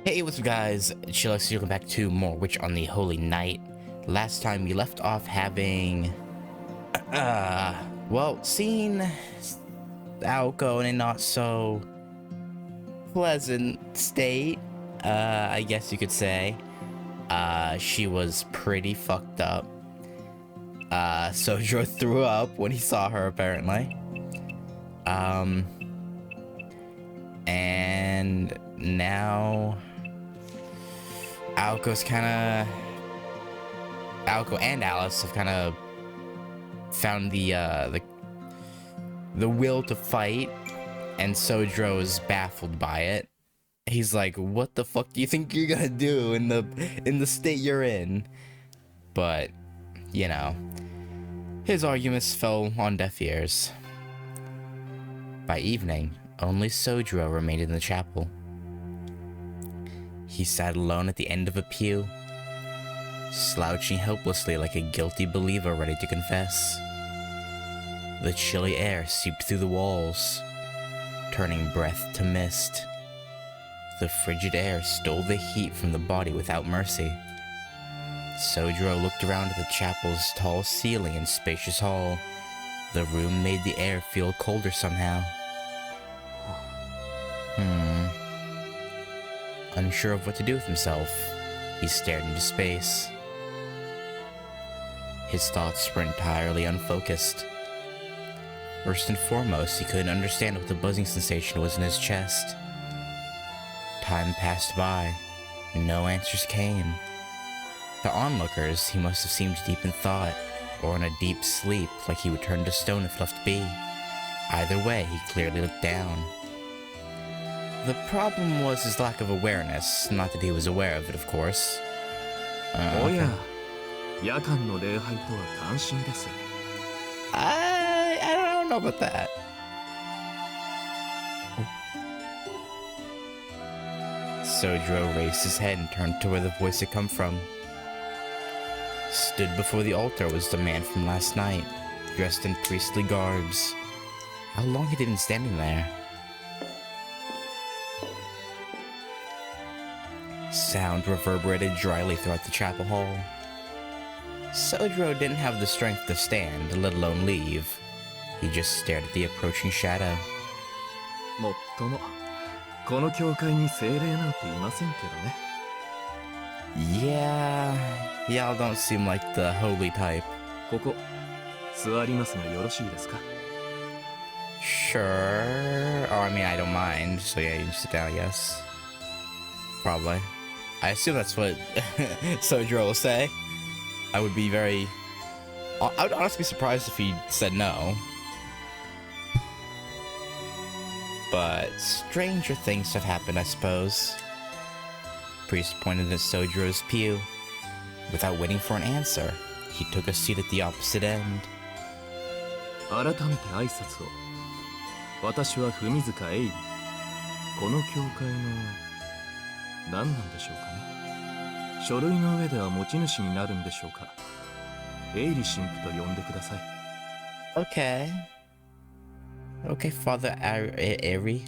Hey, what's up guys? Chillux, welcome back to more Witch on the Holy Night. Last time we left off having, seeing Aoko in a not so pleasant state, I guess you could say. She was pretty fucked up. Sojo threw up when he saw her, apparently. And now Aoko and Alice have kind of found the will to fight, and Sojo is baffled by it. He's like, "What the fuck do you think you're gonna do in the state you're in?" But you know, his arguments fell on deaf ears. By evening, only Sojo remained in the chapel. He sat alone at the end of a pew, slouching helplessly like a guilty believer ready to confess. The chilly air seeped through the walls, turning breath to mist. The frigid air stole the heat from the body without mercy. Sojo looked around at the chapel's tall ceiling and spacious hall. The room made the air feel colder somehow. Unsure of what to do with himself, he stared into space. His thoughts were entirely unfocused. First and foremost, he couldn't understand what the buzzing sensation was in his chest. Time passed by, and no answers came. To onlookers, he must have seemed deep in thought, or in a deep sleep, like he would turn to stone if left be. Either way, he clearly looked down. The problem was his lack of awareness, not that he was aware of it, of course. I don't know about that. Sojo raised his head and turned to where the voice had come from. Stood before the altar was the man from last night, dressed in priestly garbs. How long had he been standing there? Sound reverberated dryly throughout the chapel hall. Sojo didn't have the strength to stand, let alone leave. He just stared at the approaching shadow. Yeah, y'all don't seem like the holy type. Sure. Oh, I mean, I don't mind. So yeah, you can sit down, yes. Probably. I assume that's what Sojo will say. I would honestly be surprised if he said no. But stranger things have happened, I suppose. Priest pointed at Sojo's pew. Without waiting for an answer, he took a seat at the opposite end. Okay. Okay, Father Airy.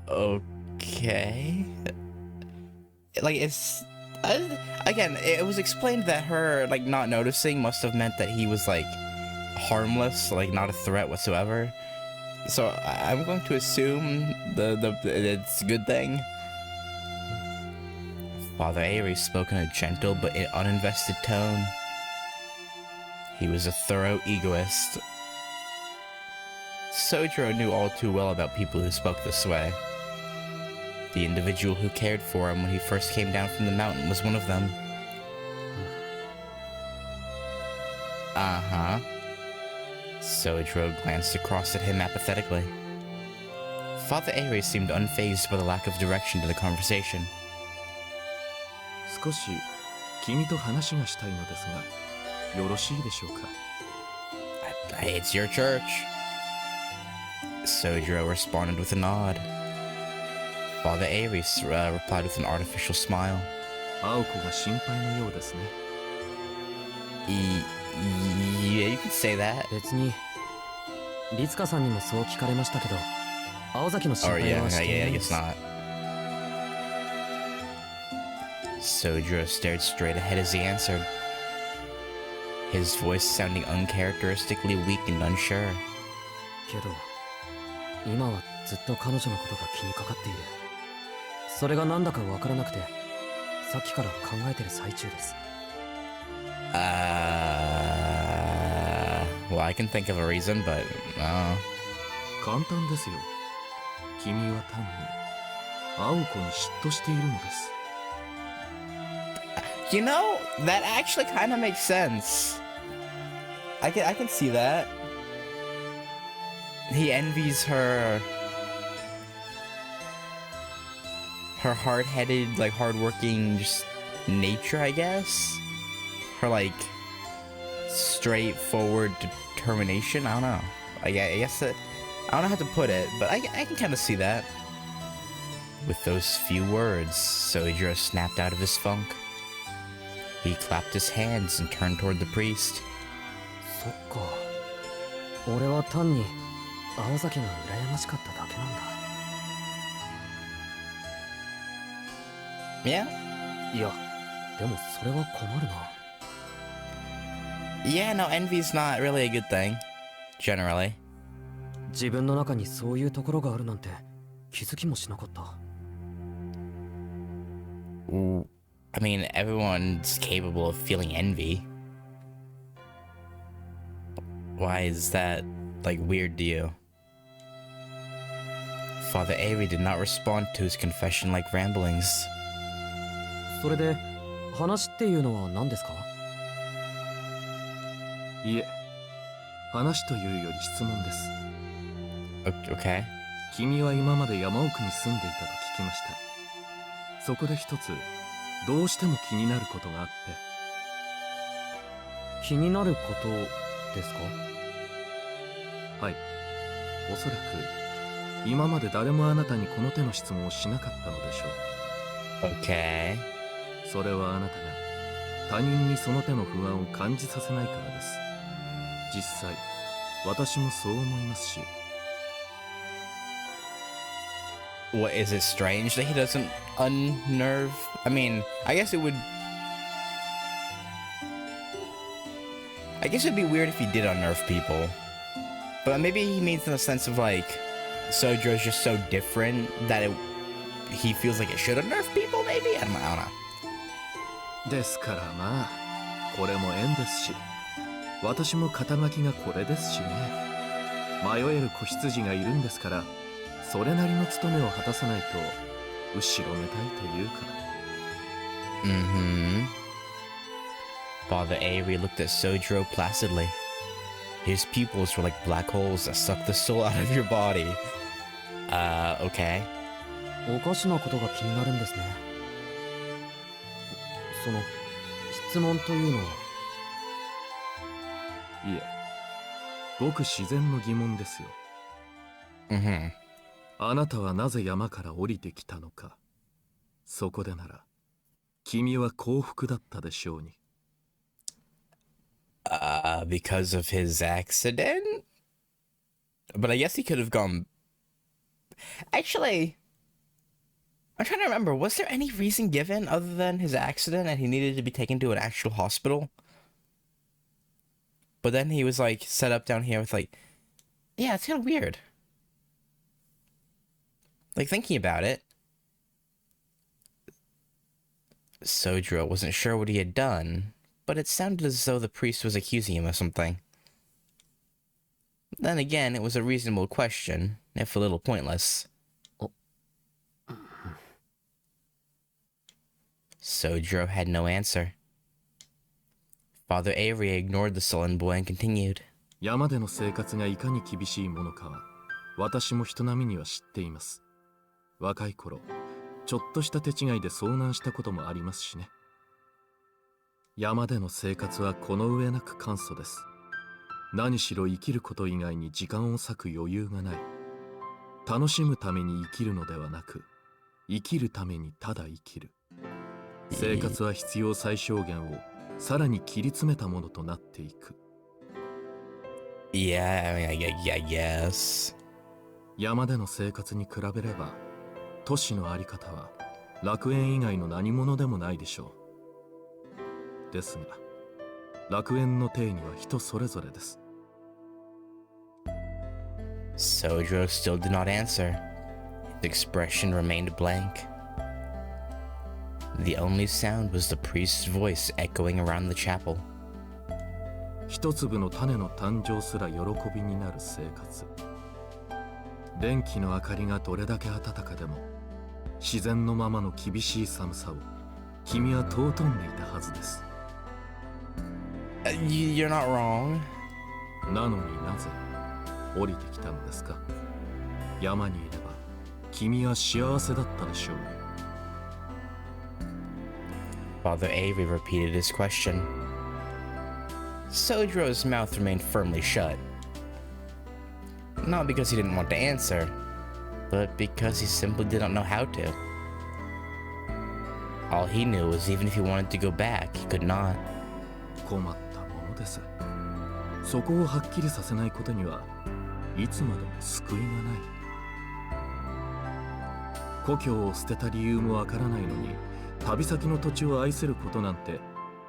Okay. Like, it's... again, it was explained that her, like, not noticing must have meant that he was, like, harmless, like, not a threat whatsoever. So, I'm going to assume it's a good thing. Father Airy spoke in a gentle but uninvested tone. He was a thorough egoist. Sojo knew all too well about people who spoke this way. The individual who cared for him when he first came down from the mountain was one of them. Uh-huh. Sojo glanced across at him apathetically. Father Airy seemed unfazed by the lack of direction to the conversation. It's your church. Sojo responded with a nod. Father Airy replied with an artificial smile. Yeah, you could say that. 別に律香さんにもそう聞かれましたけど、青崎の心 Or 配 yeah, はし yeah, てい yeah, な I いで guess す。 not. Sojiro stared straight ahead as he answered, his voice sounding uncharacteristically weak and unsure. けど今はずっと彼女のことが気にかかっている。それがなんだかわからなくて、さっきから考えてる最中です。Well, I can think of a reason, but 簡単ですよ。君は単に青子に嫉妬しているのです。you know, that actually kind of makes sense. I can see that. He envies her hard-headed, like hard-working, just nature, I guess. Her like straightforward determination. I don't know. I guess that I don't know how to put it, but I can kind of see that. With those few words, Sojiro snapped out of his funk. He clapped his hands and turned toward the priest. そっか。俺は単に青崎が羨ましかっただけなんだ。Yeah? いや、でもそれは困るな。Yeah, no, envy's not really a good thing, generally. 自分の中にそういうところがあるなんて気づきもしなかった。I mean, everyone's capable of feeling envy. Why is that, like, weird to you? Father Avery did not respond to his confession-like ramblings. それで話っていうのは何ですか？いえ、話というより質問です。Okay. 君は今まで山奥に住んでいたと聞きました。そこで一つどうしても気になることがあって。気になることですか？はい。おそらく今まで誰もあなたにこの手の質問をしなかったのでしょう。 Okay. それはあなたが他人にその手の不安を感じさせないからです。実際私もそう思いますし。 What, is it strange that he doesn't unnerve? I mean, I guess it'd be weird if he did unnerve people. But maybe he means in the sense of like, Sojiro's just so different that he feels like it should unnerve people, maybe? I don't know. ですからまあ、これも縁ですし、私も肩書きがこれですしね。迷える子羊がいるんですから、それなりの務めを果たさないと後ろめたいというか。Father Avery looked at Sojiro placidly. His pupils were like black holes that suck the soul out of your body. Okay. おかしなことが気になるんですね。その質問というのは。いえ、ごく自然の疑問ですよ。あなたはなぜ山から降りてきたのか。そこでなら君は幸福だったでしょうに。Because of his accident? But I guess he could have gone... Actually, I'm trying to remember, was there any reason given other than his accident and he needed to be taken to an actual hospital? But then he was like set up down here with like... Yeah, it's kind of weird. Like thinking about it, Sojiro wasn't sure what he had done, but it sounded as though the priest was accusing him of something. Then again, it was a reasonable question, if a little pointless. Sojiro had no answer. Father Avery ignored the sullen boy and continued. 山での生活がいかに厳しいものかは、私も人並みには知っています。若い頃、ちょっとした手違いで遭難したこともありますしね。山での生活はこの上なく簡素です。何しろ生きること以外に時間を割く余裕がない。楽しむために生きるのではなく、生きるためにただ生きる。生活は必要最小限をさらに切り詰めたものとなっていく。 Yeah, I mean, I guess. 山での生活に比べれば都市のあり方は楽園以外の何者でもないでしょう。ですが楽園の定義は人それぞれです。 Sojiro still did not answer. His expression remained blank. The only sound was the priest's voice echoing around the chapel. 一粒の種の誕生すら喜びになる生活。電気の明かりがどれだけ暖かでも自然のままの厳しい寒さを君は尊んでいたはずです。 You're not wrong. なのになぜ降りてきたのですか。山にいれば君は幸せだったでしょう。 Father Avery repeated his question. Sojiro's mouth remained firmly shut. Not because he didn't want to answer, but because he simply didn't know how to. All he knew was even if he wanted to go back, he could not. 困ったものです。そこをはっきりさせないことにはいつまでも救いがない。故郷を捨てた理由もわからないのに旅先の土地を愛せることなんて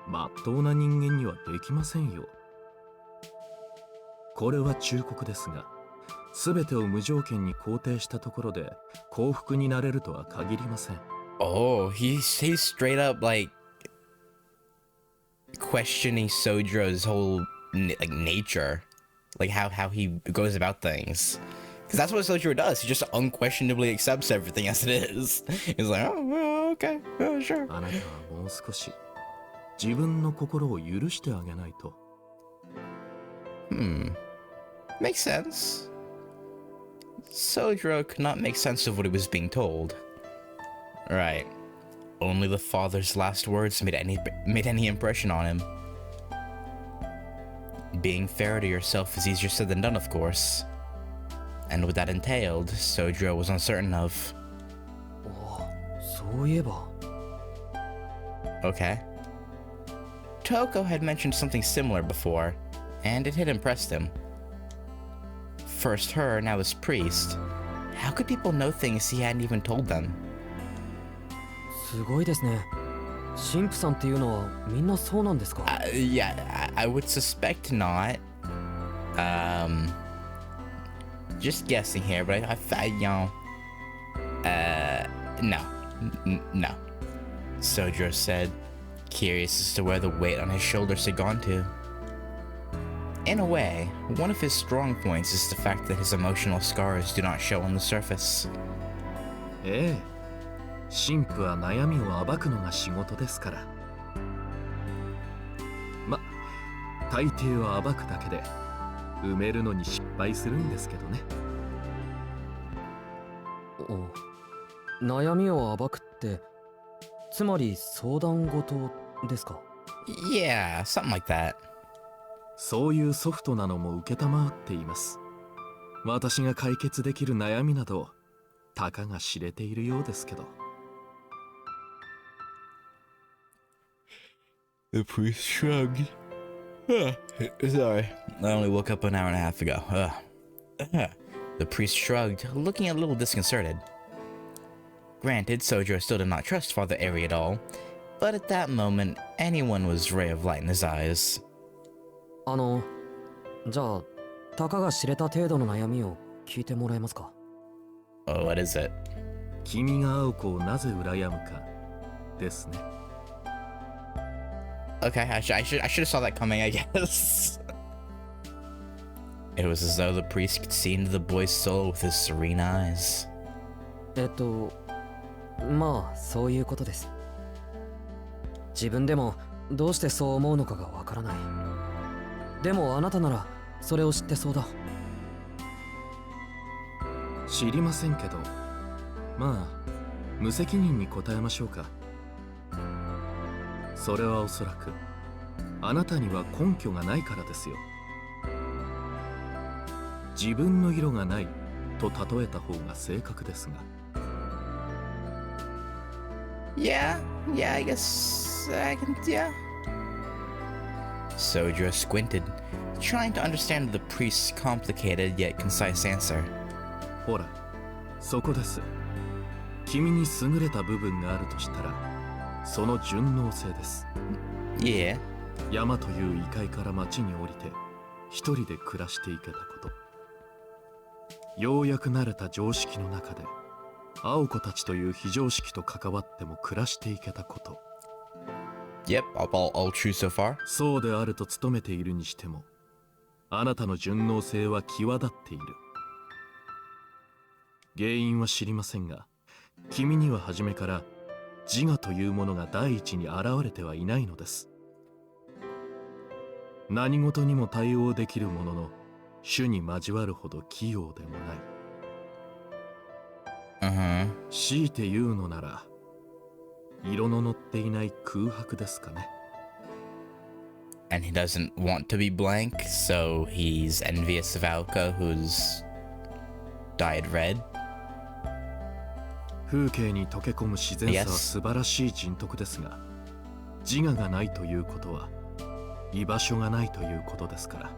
まっとうな人間にはできませんよ。これは忠告ですが、全てを無条件に肯定したところで幸福になれるとは限りません。 Oh, he's straight up like questioning Sojiro's whole like nature, like how he goes about things. Because that's what Sojiro does. He just unquestionably accepts everything as it is. He's like, oh, well, okay, oh, sure. あなたはもう少し自分の心を許してあげないと。 Makes sense. Sojiro could not make sense of what he was being told. Right. Only the father's last words made any impression on him. Being fair to yourself is easier said than done, of course. And what that entailed, Sojiro was uncertain of. そういえば Okay. Toko had mentioned something similar before, and it had impressed him. First her, now this priest. How could people know things he hadn't even told them? すごいですね。神父さんっていうのはみんなそうなんですか？ Yeah, I would suspect not. Just guessing here, but no. Sojiro said, curious as to where the weight on his shoulders had gone to. In a way, one of his strong points is the fact that his emotional scars do not show on the surface. ええ、神父は悩みを暴くのが仕事ですから。ま、大抵は暴くだけで埋めるのに失敗するんですけどね。悩みを暴くってつまり相談事ですか？ Yeah, something like that. そういうソフトなのも承っています。私が解決できる悩みなどたかが知れているようですけど。 The priest shrugged. Sorry, I only woke up an hour and a half ago. The priest shrugged, looking a little disconcerted. Granted, Sojiro still did not trust Father Airy at all, but at that moment, anyone was a ray of light in his eyes. じゃあたかが知れた程度の悩みを聞いてもらえますか？ Oh, what is it? 君が青子をなぜ羨むかですね。 Okay, I should have saw that coming, I guess. It was as though the priest could see into the boy's soul with his serene eyes. まあそういうことです。自分でもどうしてそう思うのかがわからない。でもあなたならそれを知ってそうだ。知りませんけど、まあ無責任に答えましょうか。それはおそらくあなたには根拠がないからですよ。自分の色がないと例えた方が正確ですが。 Yeah, I guess I can, yeah. Sojiro squinted, trying to understand the priest's complicated yet concise answer. ほら、そこです。君に優れた部分があるとしたら、その順応性です。Yeah. 山という異界から町に降りて、一人で暮らしていけたこと。ようやく慣れた常識の中で、青子たちという非常識と関わっても暮らしていけたこと。Yep, all true so far. そうであると努めているにしても、あなたの順応性は際立っている。原因は知りませんが、君には初めから自我というものが第一に現れてはいないのです。何事にも対応できるものの、種に交わるほど器用でもない。強いて言うのなら、色の乗っていない空白ですかね。And he doesn't want to be blank, so he's envious of Aoko, who's dyed red. 風景に溶け込む自然さは素晴らしい人徳ですが、自我がないということは居場所がないということですから。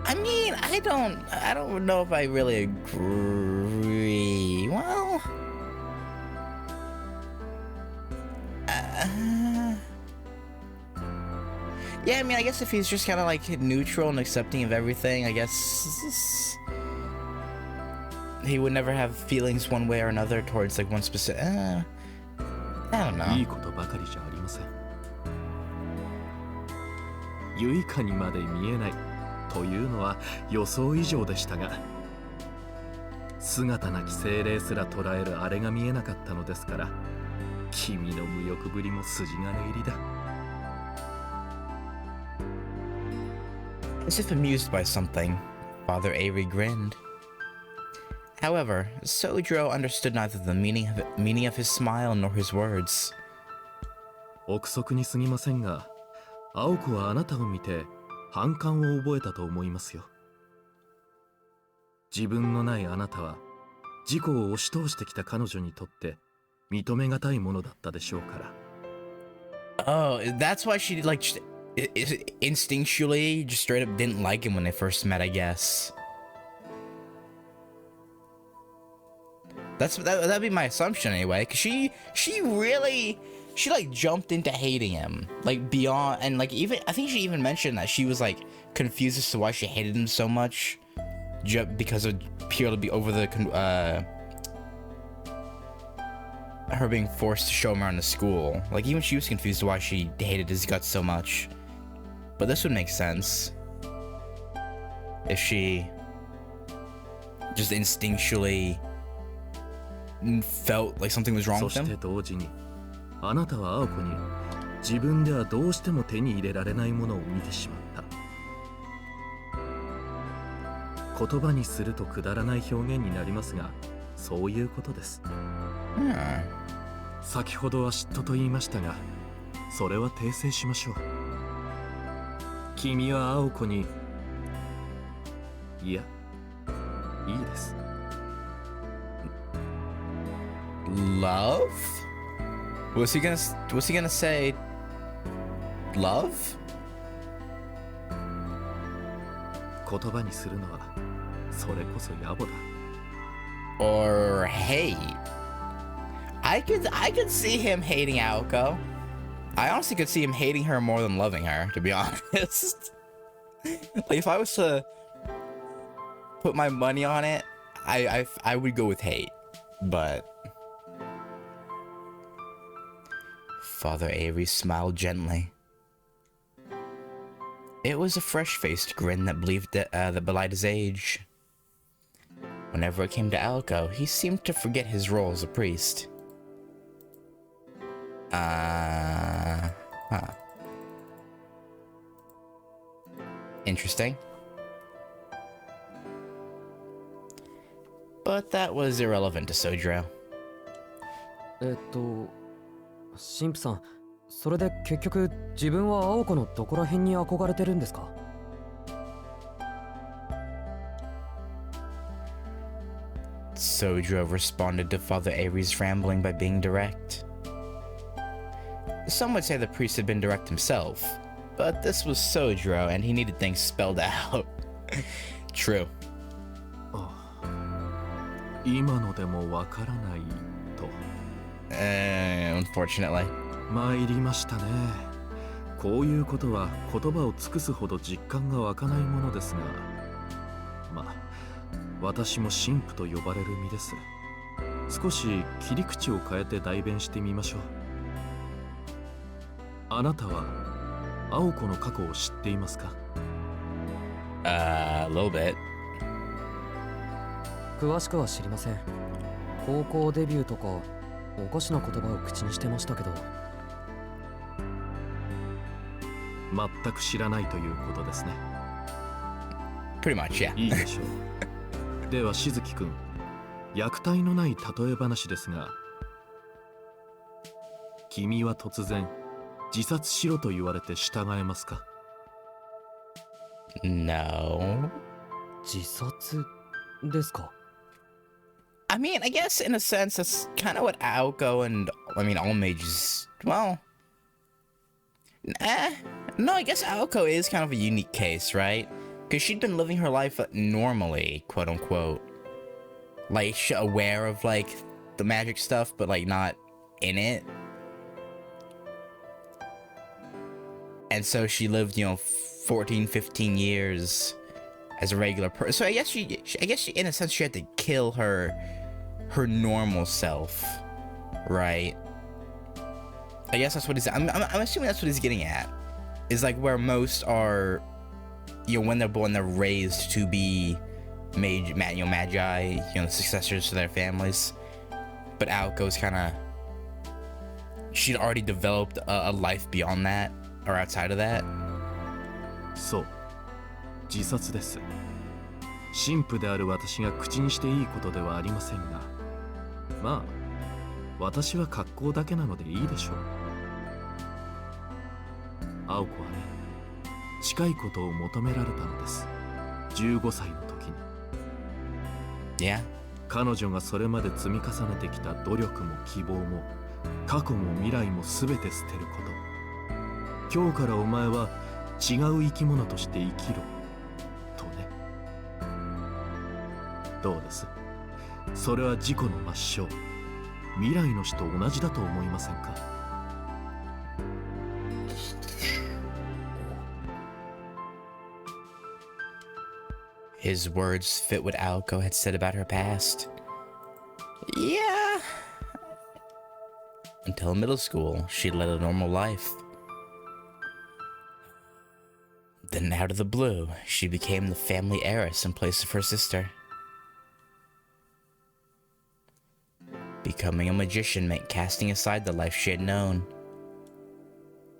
I mean, I don't know if I really agree. Well, yeah, I mean, I guess if he's just kind of like neutral and accepting of everything, I guess he would never have feelings one way or another towards like one specific. I don't know. いいことばかりじゃありません。ユイカにまで見えないというのは予想以上でしたが、姿なき精霊すら捉えるあれが見えなかったのですから、君の無欲ぶりも筋金入りだ。As if amused by something, Father Avery grinned. However, Sojiro understood neither the meaning of his smile nor his words. 憶測に過ぎませんが、青子はあなたを見て反感を覚えたと思いますよ。自分のないあなたは自己を押し通してきた彼女にとって認めがたいものだったでしょうから。Oh, that's why she like instinctually just straight up didn't like him when they first met, I guess. That'd be my assumption anyway, because she like jumped into hating him like beyond, and like even I think she even mentioned that she was like confused as to why she hated him so much, just because of purely be over the her being forced to show him around the school. Like even she was confused why she hated his guts so much. But this would make sense if she just instinctually felt like something was wrong with そして him. 同時にあなたは青子に自分ではどうしても手に入れられないものを見てしまった。言葉にするとくだらない表現になりますが、そういうことです。先ほどは嫉妬と言いましたが、それは訂正しましょう。君は青子に、いや、いいです。Love? Was he gonna say love? 言葉にするのはそれこそ野暮だ。 Or hate? I could see him hating Aoko. I honestly could see him hating her more than loving her, to be honest. Like if I was to put my money on it, I would go with hate. But Father Avery smiled gently. It was a fresh-faced grin that belied his age. Whenever it came to Aoko, he seemed to forget his role as a priest. Interesting. But that was irrelevant to Sojiro. 神父さん、それで結局自分は青子のどこら辺に憧れてるんですか？ Sojiro responded to Father Avery's rambling by being direct. Some would say the priest had been direct himself, but this was Sojiro and he needed things spelled out. True. 今のでもわからないと。Unfortunately. 参りましたね。こういうことは言葉を尽くすほど実感が湧かないものですが、まあ私も神父と呼ばれる身です。少し切り口を変えて代弁してみましょう。あなたは青子の過去を知っていますか？ A little bit. 詳しくは知りません。高校デビューとかおかしな言葉を口にしてましたけど。全く知らないということですね。Pretty much, yeah. いいでしょう。ではしずきくん、虐待のない例え話ですが、君は突然自殺しろと言われて従えますか？ No. 自殺ですか？ I mean, I guess in a sense that's kind of what Aoko and, I mean, all mages, well, no, I guess Aoko is kind of a unique case, right? Because she'd been living her life normally, quote unquote. Like, aware of, like, the magic stuff, but, like, not in it. And so she lived, 14, 15 years as a regular person. So I guess she, in a sense, she had to kill her normal self, right? I guess that's what he's. I'm assuming that's what he's getting at. Is like where most are, when they're born, they're raised to be magi, the successors to their families. But Aoko's kind of, she'd already developed a life beyond that, or outside of that. そう、自殺です。神父である私が口にしていいことではありませんが、まあ私は格好だけなのでいいでしょう。青子はね、近いことを求められたのです。15歳の時に。Yeah. 彼女がそれまで積み重ねてきた努力も希望も過去も未来も全て捨てること。今日からお前は違う生き物として生きろとね。どうです？それは自己の抹消、未来の死と同じだと思いませんか？ His words fit what Aoko had said about her past. Yeah. Until middle school, she led a normal life. Then out of the blue, she became the family heiress in place of her sister. Becoming a magician meant casting aside the life she had known.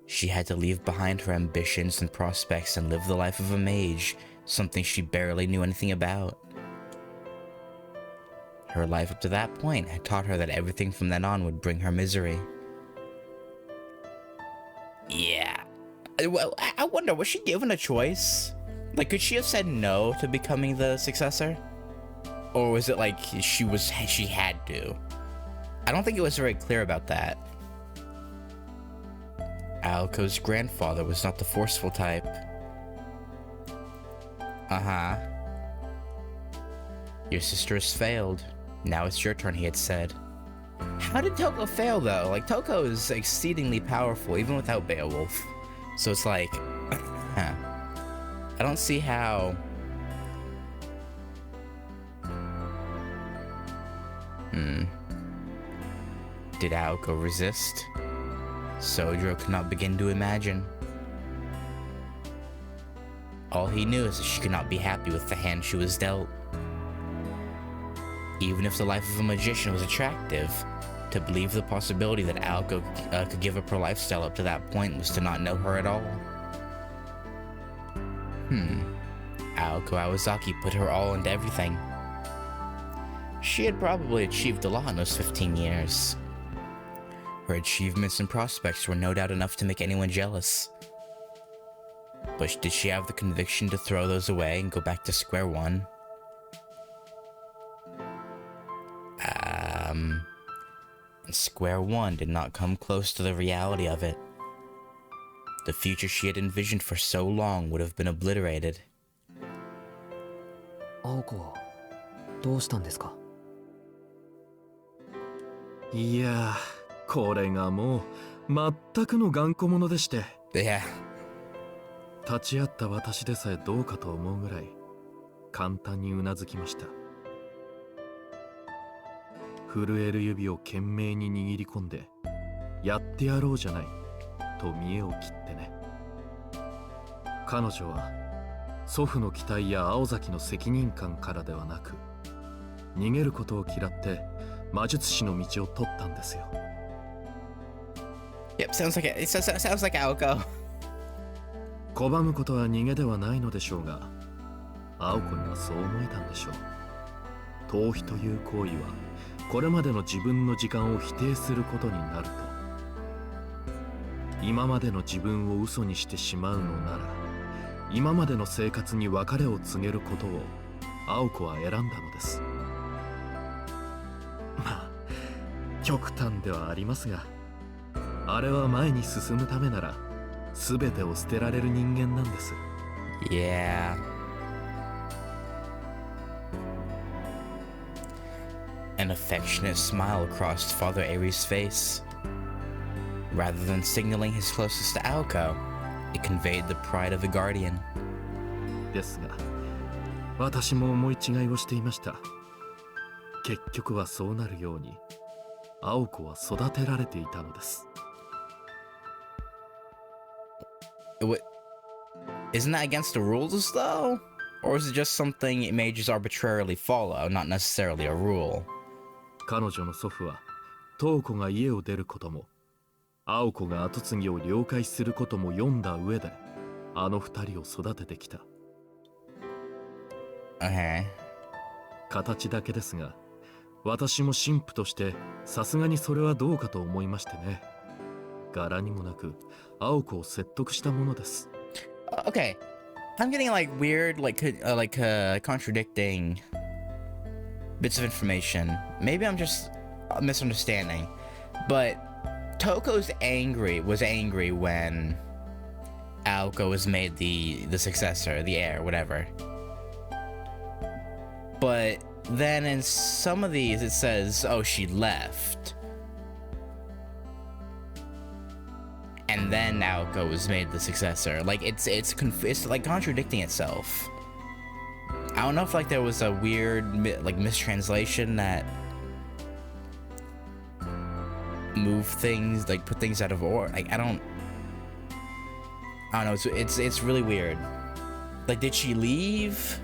She had to leave behind her ambitions and prospects and live the life of a mage, something she barely knew anything about. Her life up to that point had taught her that everything from then on would bring her misery. Yeah. Well, I wonder, was she given a choice? Like, could she have said no to becoming the successor? Or was it like she had to? I don't think it was very clear about that. Aoko's grandfather was not the forceful type. Uh-huh. Your sister has failed. Now it's your turn, he had said. How did Toko fail, though? Like, Toko is exceedingly powerful, even without Beowulf. So it's like, I don't see how... Did Aoko resist? Sojiro could not begin to imagine. All he knew is that she could not be happy with the hand she was dealt. Even if the life of a magician was attractive, to believe the possibility that Aoko could give up her lifestyle up to that point was to not know her at all. Aoko Awazaki put her all into everything. She had probably achieved a lot in those 15 years. Her achievements and prospects were no doubt enough to make anyone jealous. But did she have the conviction to throw those away and go back to square one? square one did not come close to the reality of it. The future she had envisioned for so long would have been obliterated. 青子はどうしたんですか？いやー、これがもう全くの頑固者でして、 Yeah. 立ち会った私でさえどうかと思うぐらい簡単にうなずきました。震える指を懸命に握り込んで、やってやろうじゃないと見栄を切ってね。彼女は祖父の期待や青崎の責任感からではなく、逃げることを嫌って魔術師の道を取ったんですよ。 Yep, sounds like Aoko. 拒むことは逃げではないのでしょうが、青子にはそう思えたんでしょう。逃避という行為はこれまでの自分の時間を否定することになると。今までの自分を嘘にしてしまうのなら、今までの生活に別れを告げることを青子は選んだのです。まあ極端ではありますが、あれは前に進むためなら全てを捨てられる人間なんです。 Yeah. An affectionate smile crossed Father Aries' face. Rather than signaling his closeness to Aoko, it conveyed the pride of the guardian. ですが、私も思い違いをしていました。結局はそうなるように、青子は育てられていたのです。Isn't that against the rules, though? Or is it just something mages arbitrarily follow, not necessarily a rule? 彼女の祖父は、瞳子が家を出ることも、青子が跡継ぎを了解することも読んだ上で、あの二人を育ててきた。Okay. 形だけですが、私も神父としてさすがにそれはどうかと思いましてね。柄にもなく青子を説得したものです。Okay, I'm getting like weird, contradicting bits of information. Maybe I'm just misunderstanding, but Toko's was angry when Aoko was made the successor, the heir, whatever. But then in some of these it says, oh, she left. And then Aoko was made the successor. Like it's like contradicting itself. I don't know if like there was a weird mistranslation that moved things, like put things out of order. Like I don't know. It's really weird. Like, did she leave?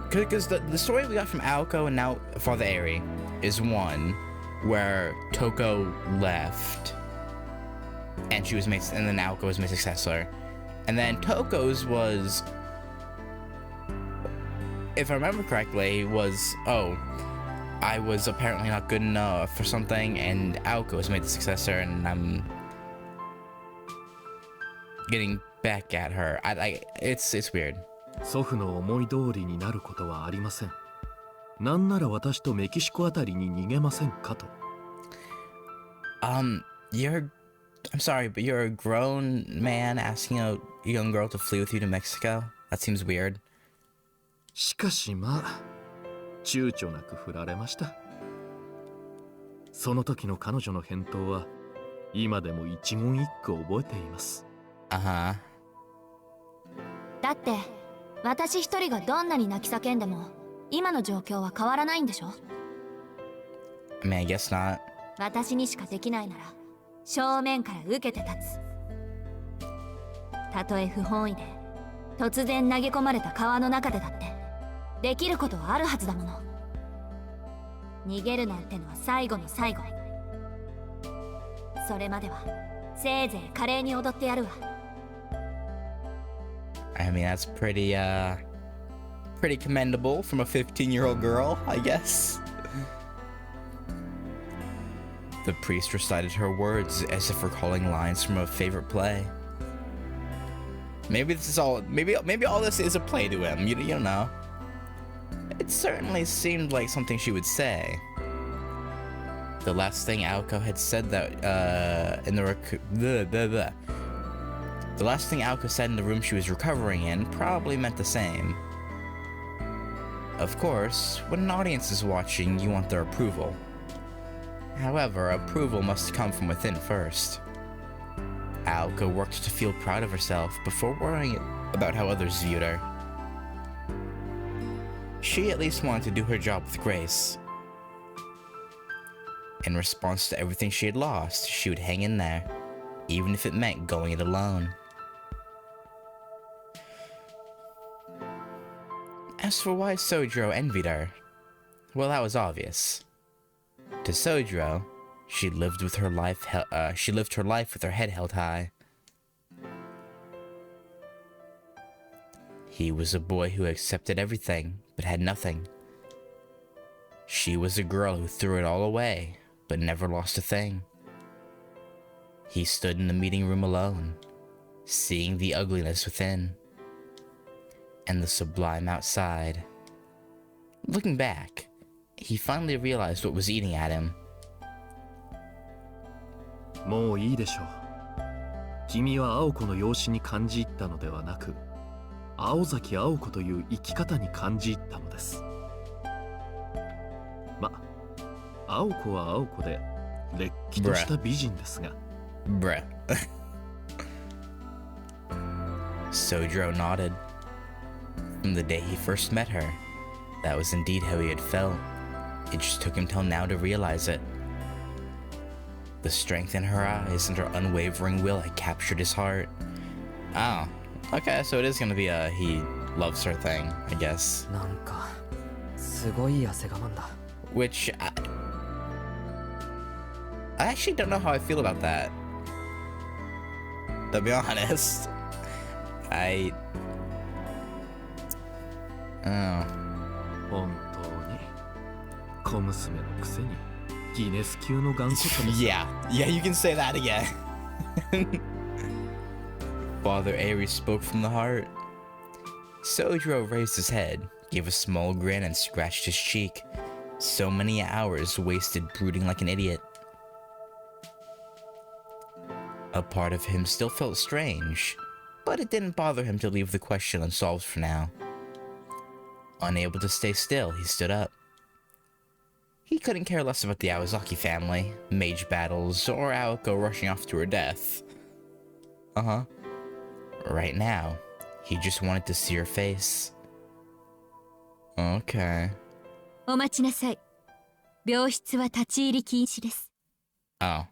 Because the story we got from Aoko and now Father Eri is one where Toko left and she was made, and then Aoko was made successor, and then Toko's was, if I remember correctly, was, oh, I was apparently not good enough for something, and Aoko was made the successor, and I'm getting back at her. It's weird. 祖父の思い通りになることはありません。なんなら私とメキシコあたりに逃げませんかと。I'm sorry, but you're a grown man asking a young girl to flee with you to Mexico? That seems weird. しかしまあ、躊躇なく振られました。その時の彼女の返答は、今でも一言一句覚えています。Uh-huh. だって、私一人がどんなに泣き叫んでも、今の状況は変わらないんでしょ？ I mean, I guess not. 私にしかできないなら、正面から受けて立つ。たとえ不本意で、突然投げ込まれた川の中でだって、できることはあるはずだもの。逃げるなんてのは最後の最後。それまでは、せいぜい華麗に踊ってやるわ。I mean, that's pretty commendable from a 15-year-old girl, I guess. The priest recited her words as if recalling lines from a favorite play. Maybe all this is a play to him, you don't know. It certainly seemed like something she would say. The last thing Aoko had said that, the last thing Aoko said in the room she was recovering in probably meant the same. Of course, when an audience is watching, you want their approval. However, approval must come from within first. Aoko worked to feel proud of herself before worrying about how others viewed her. She at least wanted to do her job with grace. In response to everything she had lost, she would hang in there, even if it meant going it alone. As for why Sojiro envied her, well, that was obvious. To Sojiro, she lived her life with her head held high. He was a boy who accepted everything, but had nothing. She was a girl who threw it all away, but never lost a thing. He stood in the meeting room alone, seeing the ugliness within, and the sublime outside. Looking back, he finally realized what was eating at him. もういいでしょう。君は青子の容姿に感じ入ったのではなく、青崎青子という生き方に感じ入ったのです。青子は青子でれっきとした美人ですが。Bruh. Sojiro nodded. From the day he first met her, that was indeed how he had felt. It just took him till now to realize it. The strength in her eyes and her unwavering will had captured his heart. Oh, okay, so it is gonna be a he loves her thing, I guess. なんかすごい汗我慢だ。 Which I actually don't know how I feel about that. To be honest, oh. 本当に小娘のくせにギネス級の頑固さです。Yeah, you can say that again. Father Aries spoke from the heart. Sojiro raised his head, gave a small grin, and scratched his cheek. So many hours wasted brooding like an idiot. A part of him still felt strange, but it didn't bother him to leave the question unsolved for now. Unable to stay still, he stood up. He couldn't care less about the Awazaki family, mage battles, or Aoko rushing off to her death. Right now, he just wanted to see her face. Okay. お待ちなさい。病室は立ち入り禁止です。 Oh.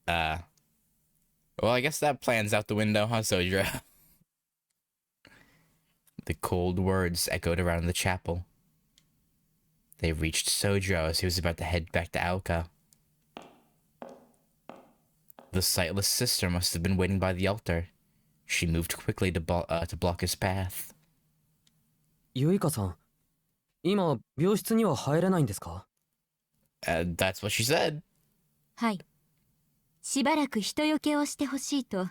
Well, I guess that plan's out the window, huh, Sojiro? The cold words echoed around the chapel. They reached Sojiro as he was about to head back to Aoka. The sightless sister must have been waiting by the altar. She moved quickly to block his path. ゆいかさん、今病室には入れないんですか? That's what she said. はい。しばらく人よけをしてほしいと、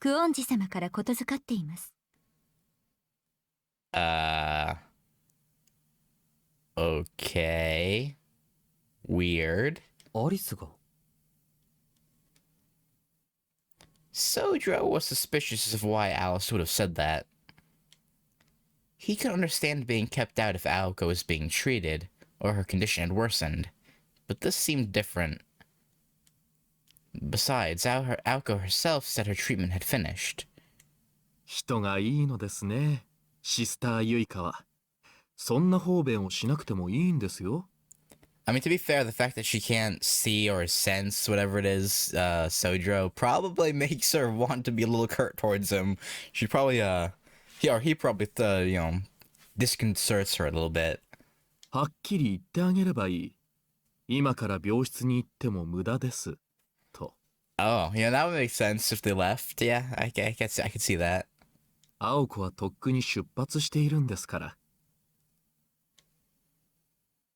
クオンジ様からことづかっています。Okay. Weird. アリスが? Sojiro was suspicious of why Alice would have said that. He could understand being kept out if Aoko was being treated, or her condition had worsened, but this seemed different. Besides, Aoko herself said her treatment had finished. 人がいいのですね、シスターユイカは。そんな方便をしなくてもいいんですよ。I mean, to be fair, the fact that she can't see or sense whatever it is, Sojiro, probably makes her want to be a little curt towards him. She probably, he probably, disconcerts her a little bit. はっきり言ってあげればいい。今から病室に行っても無駄です。と。Oh, yeah, that would make sense if they left. Yeah, I could see that. 青子はとっくに出発しているんですから。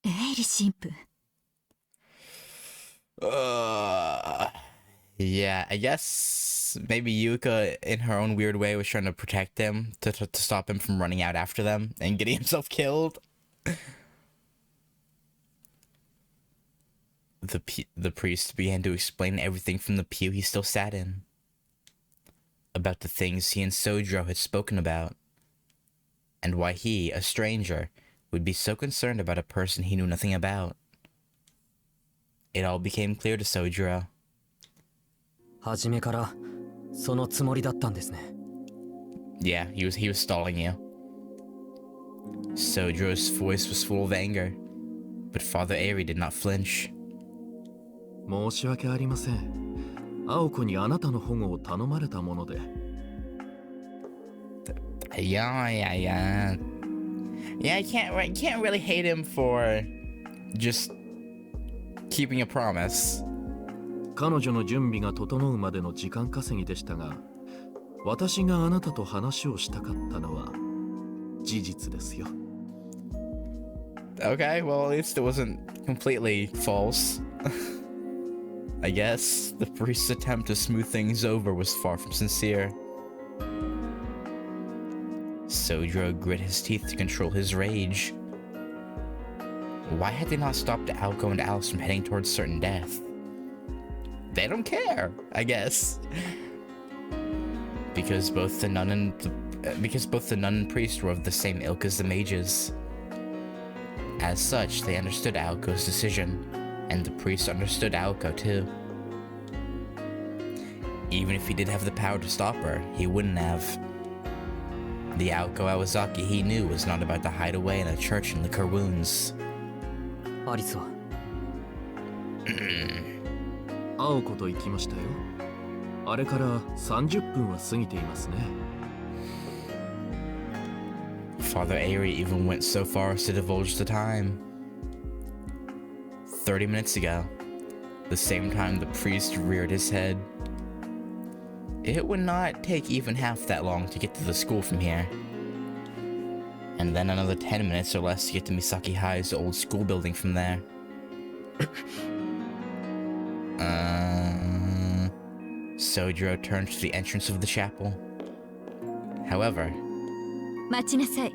エイリ神父。Yeah, I guess maybe Yuka, in her own weird way, was trying to protect him, to stop him from running out after them and getting himself killed. The priest began to explain everything from the pew he still sat in. About the things he and Sojiro had spoken about. And why he, a stranger, would be so concerned about a person he knew nothing about. It all became clear to Sojiro. 初めからそのつもりだったんですね。Yeah, he was stalling you. Sojiro's voice was full of anger, but Father Airi did not flinch. 申し訳ありません。青子にあなたの保護を頼まれたもので。Yeah, I can't really hate him for just keeping a promise. 彼女の準備が整うまでの時間稼ぎでしたが、私があなたと話をしたかったのは事実ですよ。Okay, well, at least it wasn't completely false. I guess the priest's attempt to smooth things over was far from sincere. Sojiro grit his teeth to control his rage. Why had they not stopped Aoko and Alice from heading towards certain death? They don't care, I guess. Because both the nun and priest were of the same ilk as the mages. As such, they understood Aoko's decision, and the priest understood Aoko too. Even if he did have the power to stop her, he wouldn't have. The Aoko Awazaki he knew was not about to hide away in a church and lick her wounds. アリスは青子と行きましたよ。あれから30分は過ぎていますね。Father Airi even went so far as to divulge the time. 30 minutes ago, the same time the priest reared his head. It would not take even half that long to get to the school from here. And then another 10 minutes or less to get to Misaki High's old school building from there. Sojiro turned to the entrance of the chapel. However... 待ちなさい。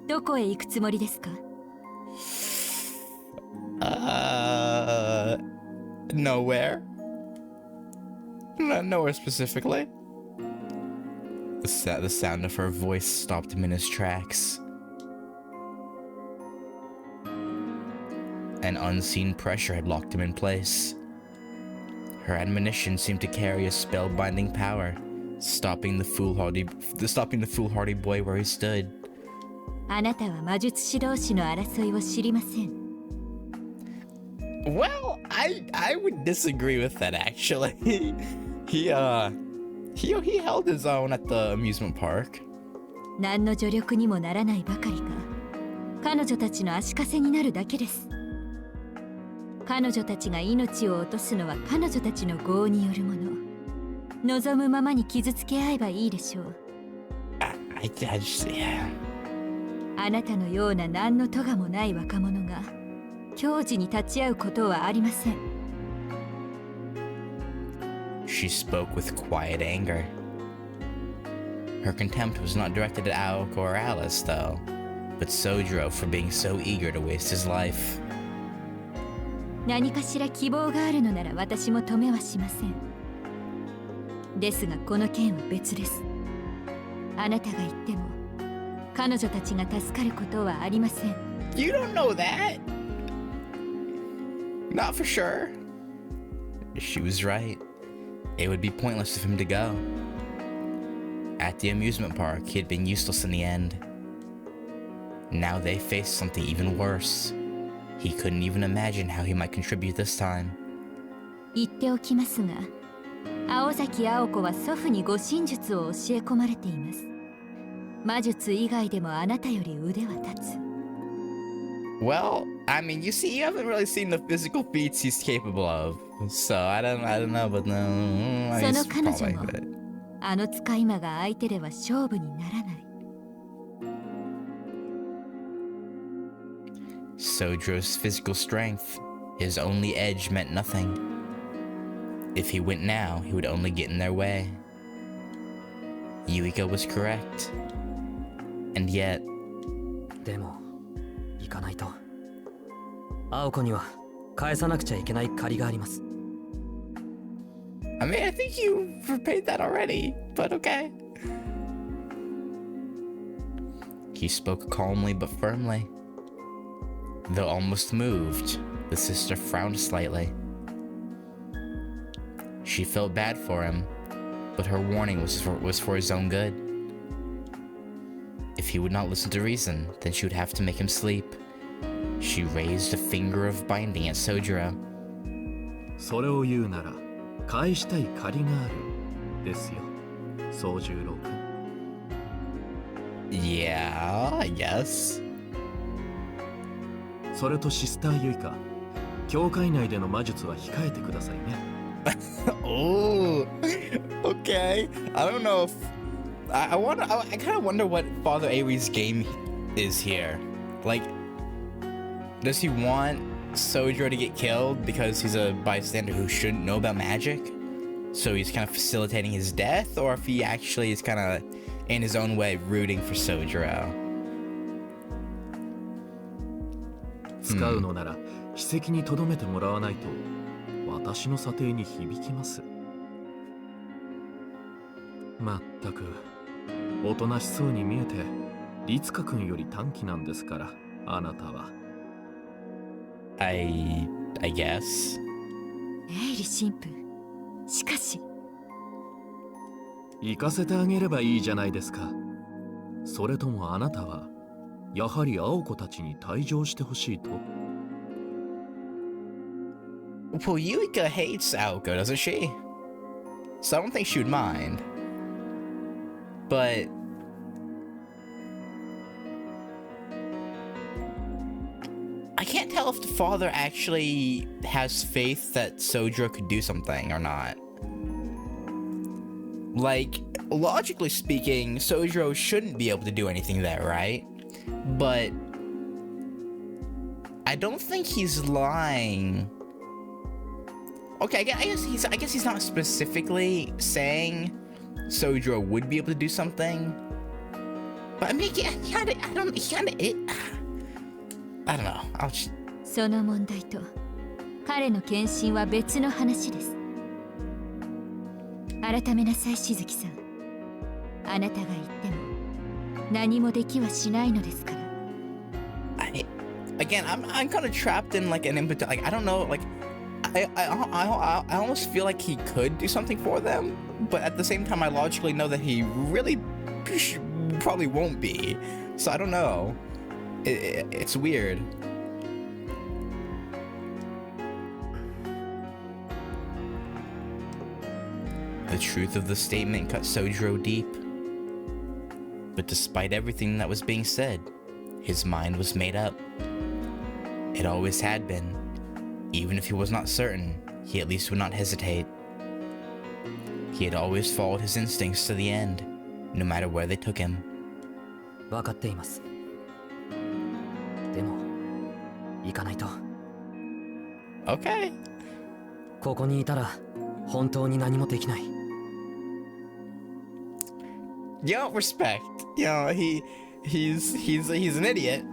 どこへ行くつもりですか? Nowhere. Nowhere specifically. The sound of her voice stopped him in his tracks. An unseen pressure had locked him in place. Her admonition seemed to carry a spellbinding power, stopping the foolhardy boy where he stood. あなたは魔術師同士の争いを知りません。Well, I would disagree with that actually. He held his own at the amusement park. 何の助力にもならないばかりか、彼女たちの足かせになるだけです。彼女たちが命を落とすのは彼女たちの業によるもの。望むままに傷つけ合えばいいでしょう。あなたのような何の咎もない若者が教示に立ち会うことはありません。She spoke with quiet anger. Her contempt was not directed at Aoko or Alice, though, but Sojiro for being so eager to waste his life. 何かしら希望があるのなら私も止めはしません。ですがこの件は別です。あなたが言っても彼女たちが助かることはありません。You don't know that. Not for sure. She was right. It would be pointless of him to go. At the amusement park, he had been useless in the end. Now they faced something even worse. He couldn't even imagine how he might contribute this time. 言っておきますが、青崎青子は祖父に護身術を教え込まれています。魔術以外でもあなたより腕は立つ。Well, I mean, you haven't really seen the physical feats he's capable of, so I don't know, but no. その彼女もあの使い魔が相手では勝負にならない。Sojiro's physical strength, his only edge, meant nothing. If he went now, he would only get in their way. Yuiko was correct. And yet... でも行かないと。青子には返さなくちゃいけない借りがあります。 I mean, I think you repaid that already, but okay. He spoke calmly but firmly. Though almost moved, the sister frowned slightly. She felt bad for him, but her warning was for his own good. If he would not listen to reason, then she would have to make him sleep. She raised a finger of binding at Sojiro. それを言うなら返したい借りがあるですよ、宗十郎君。 Yeah, I guess. それとシスターユイカ、教会内での魔術は控えてくださいね。Oh, okay. I don't know if I kind of wonder what Father Ari's game is here. Like, does he want Sojiro to get killed because he's a bystander who shouldn't know about magic? So he's kind of facilitating his death, or if he actually is kind of in his own way rooting for Sojiro? 使うのなら筆跡に留めてもらわないと私の査定に響きます。まったくおとなしそうに見えて律香君より短気なんですから、あなたは。I guess. エイリ神父、しかし行かせてあげればいいじゃないですか。それともあなたはやはり青子たちに退場してほしいと。 Well, Yuika hates Aoko, doesn't she? So I don't think she would mind. But I can't tell if the father actually has faith that Sojiro could do something or not. Like, logically speaking, Sojiro shouldn't be able to do anything there, right? But I don't think he's lying. Okay, I guess he's not specifically saying Sojiro would be able to do something. But I mean, I don't know. I'll just... その問題と彼の献身は別の話です。改めなさい、しずきさん。あなたが言っても何もできはしないのですから。Again, I'm kind of trapped in like an impotent. Like I don't know. Like I almost feel like he could do something for them, but at the same time, I logically know that he really probably won't be. So I don't know. It's weird. The truth of the statement cut Sojiro deep. But despite everything that was being said, his mind was made up. It always had been. Even if he was not certain, he at least would not hesitate. He had always followed his instincts to the end, no matter where they took him. 分かっています。でも行かないと。 Okay. ここにいたら本当に何もできない。 Yo, respect. You know, he's an idiot.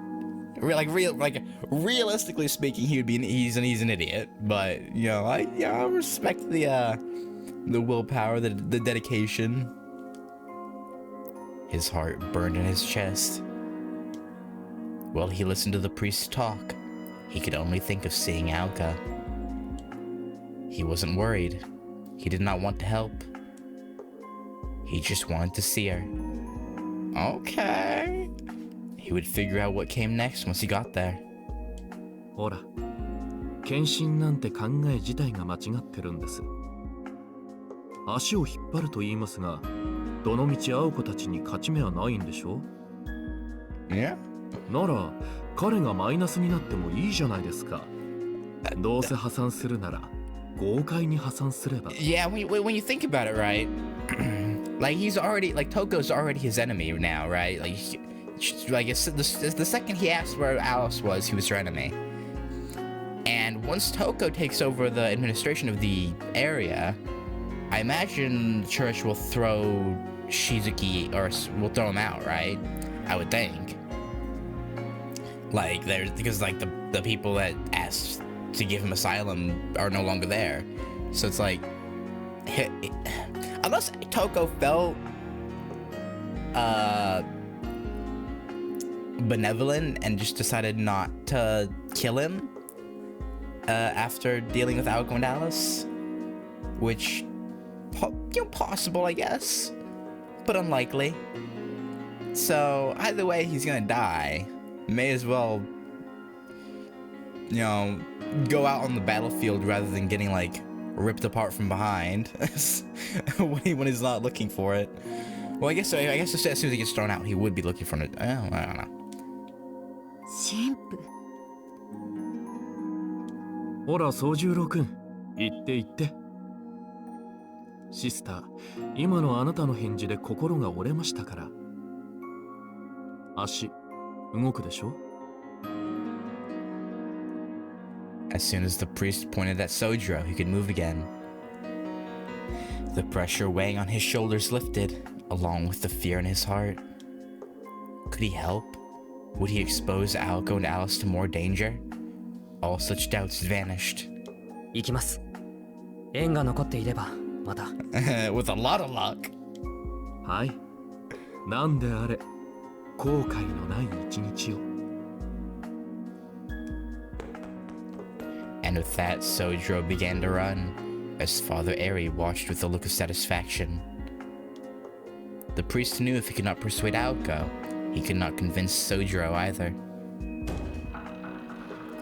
Realistically speaking, he's an idiot. But you know, I respect the willpower, the dedication. His heart burned in his chest. While he listened to the priest talk, he could only think of seeing Aoka. He wasn't worried. He did not want to help. He just wanted to see her. Okay. He would figure out what came next once he got there. ほら、献身なんて考え自体が間違ってるんです。足を引っ張ると言いますが、どの道青子たちに勝ち目はないんでしょ？ Yeah. なら、彼がマイナスになってもいいじゃないですか。どうせ破産するなら、豪快に破産すれば。Yeah, when you think about it, right? Like he's already like Toko's already his enemy now, right? Like the second he asked where Alice was, he was her enemy. And once Toko takes over the administration of the area, I imagine the church will throw Shizuki, or will throw him out, right? I would think. Like because like the people that asked to give him asylum are no longer there. So it's like, unless Toko felt benevolent and just decided not to kill him after dealing with Aoko and Alice, which possible, I guess, but unlikely. So either way, he's gonna die. May as well, go out on the battlefield rather than getting like ripped apart from behind when he's not looking for it. Well, I guess as soon as he gets thrown out, he would be looking for it. I don't know. 神父。ほら宗十郎君、言って言って。シスター、今のあなたの返事で心が折れましたから。足動くでしょ？ As soon as the priest pointed at Sojiro, he could move again. The pressure weighing on his shoulders lifted, along with the fear in his heart. Could he help? Would he expose Aoko and Alice to more danger? All such doubts vanished. 行きます。縁が残っていればまた。With a lot of luck. はい。なんであれ、後悔のない一日を。And with that, Sojiro began to run, as Father Eri watched with a look of satisfaction. The priest knew if he could not persuade Aoko, he could not convince Sojiro either.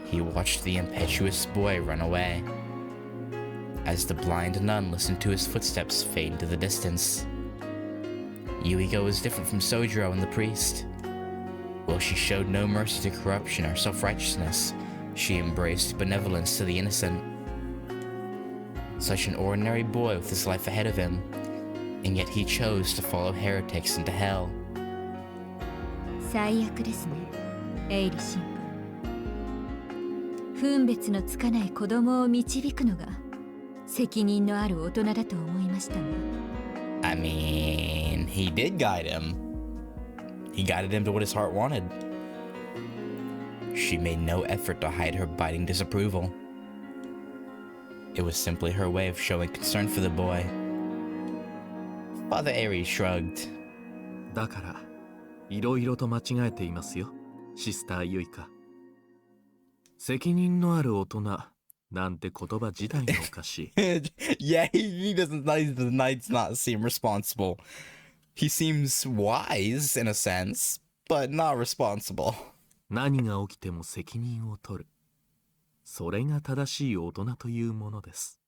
He watched the impetuous boy run away, as the blind nun listened to his footsteps fade into the distance. Yuigo was different from Sojiro and the priest. While she showed no mercy to corruption or self-righteousness, she embraced benevolence to the innocent. Such an ordinary boy with his life ahead of him, and yet he chose to follow heretics into hell. 最悪ですね、エイリ神父。分別のつかない子供を導くのが責任のある大人だと思いましたが。I mean, he did guide him. He guided him to what his heart wanted. She made no effort to hide her biting disapproval. It was simply her way of showing concern for the boy. Father Eri shrugged. だから、いろいろと間違えていますよ、シスターユイカ。責任のある大人なんて言葉自体がおかしい。Yeah, he does not seem responsible. He seems wise in a sense, but not responsible. 何が起きても責任を取る。それが正しい大人というものです。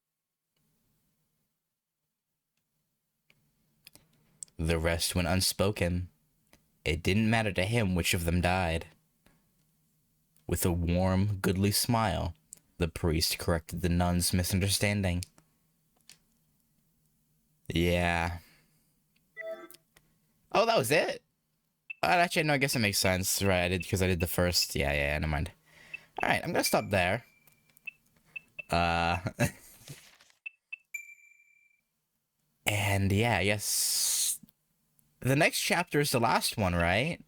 The rest went unspoken. It didn't matter to him which of them died. With a warm, goodly smile, the priest corrected the nun's misunderstanding. Yeah. Oh, that was it? Actually, no, I guess it makes sense. Right, because I did the first. Yeah, never mind. Alright, I'm gonna stop there. And yeah, I guess the next chapter is the last one, right?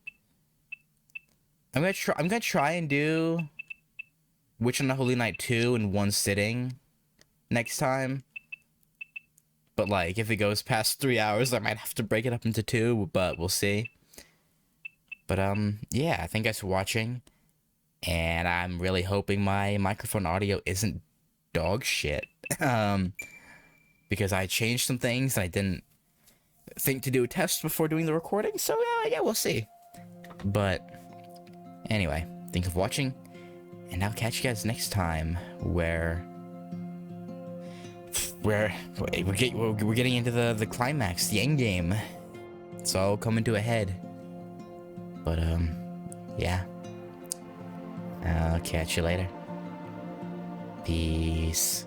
I'm gonna try and do Witch on the Holy Night 2 in one sitting next time. But like, if it goes past 3 hours, I might have to break it up into 2, but we'll see. But yeah, thank you guys for watching. And I'm really hoping my microphone audio isn't dog shit. Because I changed some things and I didn't think to do a test before doing the recording, so yeah, we'll see. But anyway, thank you for watching, and I'll catch you guys next time, where we're getting into the climax, the end game. It's all coming to a head. But yeah, I'll catch you later. Peace.